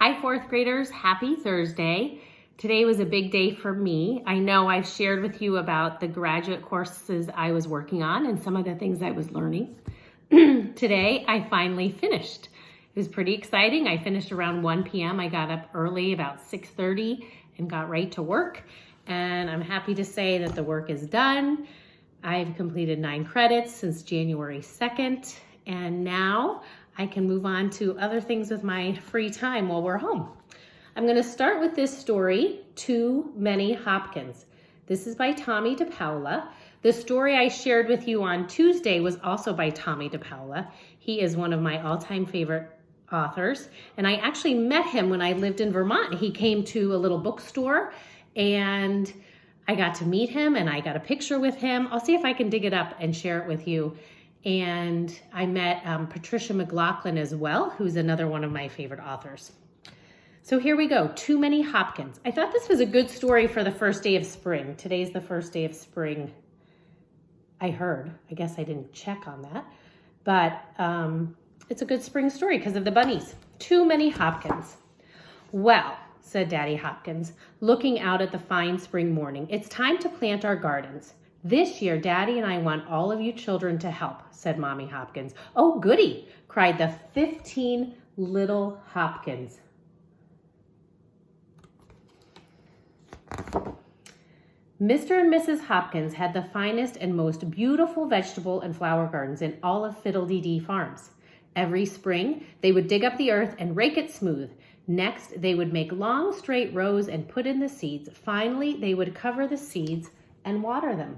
Hi, fourth graders. Happy Thursday. Today was a big day for me. I know I've shared with you about the graduate courses I was working on and some of the things I was learning. Today, I finally finished. It was pretty exciting. I finished around 1 p.m. I got up early, about 6:30, and got right to work. And I'm happy to say that the work is done. I've completed 9 credits since January 2nd, and now I can move on to other things with my free time while we're home. I'm going to start with this story, Too Many Hopkins. This is by Tomie DePaola. The story I shared with you on Tuesday was also by Tomie DePaola. He is one of my all-time favorite authors, and I actually met him when I lived in Vermont. He came to a little bookstore, and I got to meet him, and I got a picture with him. I'll see if I can dig it up and share it with you. And I met Patricia McLaughlin as well, who's another one of my favorite authors. So here we go, Too Many Hopkins. I thought this was a good story for the first day of spring. Today's the first day of spring, I heard. I guess I didn't check on that. But it's a good spring story because of the bunnies. Too Many Hopkins. Well, said Daddy Hopkins, looking out at the fine spring morning, it's time to plant our gardens. This year, Daddy and I want all of you children to help, said Mommy Hopkins. Oh, goody, cried the 15 little Hopkins. Mr. and Mrs. Hopkins had the finest and most beautiful vegetable and flower gardens in all of Fiddle-dee-dee Farms. Every spring, they would dig up the earth and rake it smooth. Next, they would make long, straight rows and put in the seeds. Finally, they would cover the seeds and water them.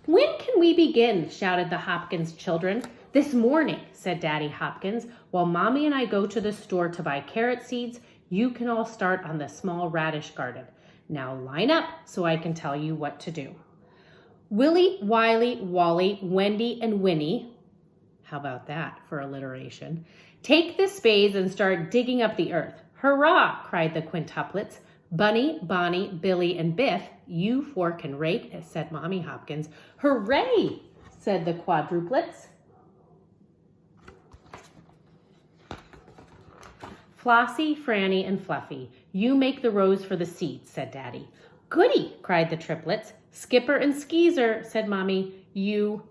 When can we begin? Shouted the Hopkins children. This morning, said Daddy Hopkins. While Mommy and I go to the store to buy carrot seeds, you can all start on the small radish garden. Now line up so I can tell you what to do. Willie, Wiley, Wally, Wendy, and Winnie, how about that for alliteration? Take the spades and start digging up the earth. Hurrah, cried the quintuplets. Bunny, Bonnie, Billy, and Biff, you 4 can rake, said Mommy Hopkins. Hooray, said the quadruplets. Flossie, Franny, and Fluffy, you make the rows for the seeds, said Daddy. Goody, cried the triplets. Skipper and Skeezer, said Mommy, you.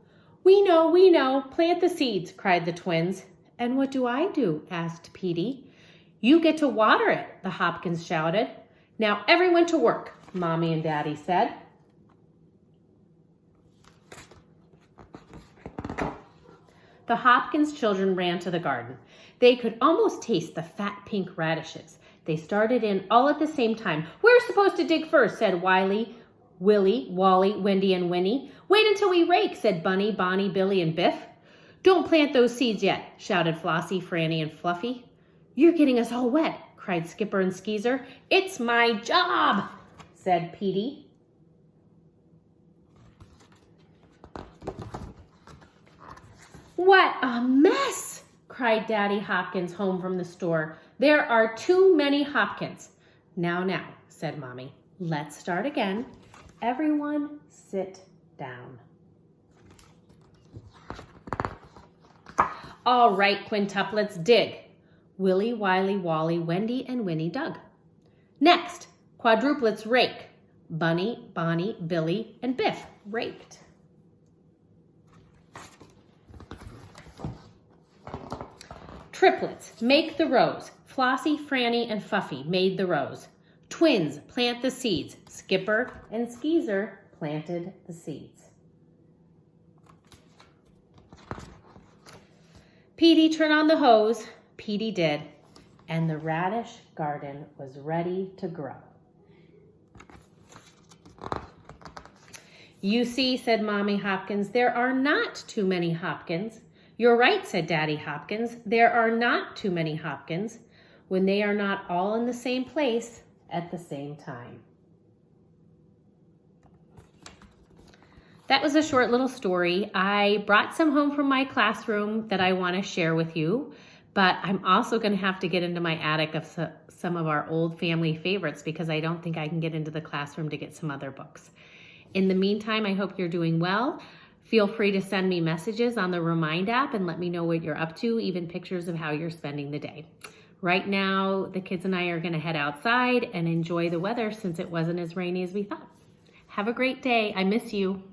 We know, plant the seeds, cried the twins. And what do I do? Asked Petey. You get to water it, the Hopkins shouted. Now everyone to work, Mommy and Daddy said. The Hopkins children ran to the garden. They could almost taste the fat pink radishes. They started in all at the same time. We're supposed to dig first, said Wiley, Willie, Wally, Wendy, and Winnie. Wait until we rake, said Bunny, Bonnie, Billy, and Biff. Don't plant those seeds yet, shouted Flossie, Franny, and Fluffy. You're getting us all wet, cried Skipper and Skeezer. It's my job, said Petey. What a mess, cried Daddy Hopkins home from the store. There are too many Hopkins. Now, said Mommy. Let's start again. Everyone sit down. All right, quintuplets, dig. Willie, Wiley, Wally, Wendy, and Winnie dug. Next, quadruplets rake. Bunny, Bonnie, Billy, and Biff raked. Triplets, make the rows. Flossie, Franny, and Fluffy made the rows. Twins, plant the seeds. Skipper and Skeezer planted the seeds. Petey, turn on the hose. Petey did, and the radish garden was ready to grow. You see, said Mommy Hopkins, there are not too many Hopkins. You're right, said Daddy Hopkins. There are not too many Hopkins when they are not all in the same place at the same time. That was a short little story. I brought some home from my classroom that I want to share with you, but I'm also going to have to get into my attic of some of our old family favorites because I don't think I can get into the classroom to get some other books. In the meantime, I hope you're doing well. Feel free to send me messages on the Remind app and let me know what you're up to, even pictures of how you're spending the day. Right now, the kids and I are going to head outside and enjoy the weather since it wasn't as rainy as we thought. Have a great day. I miss you.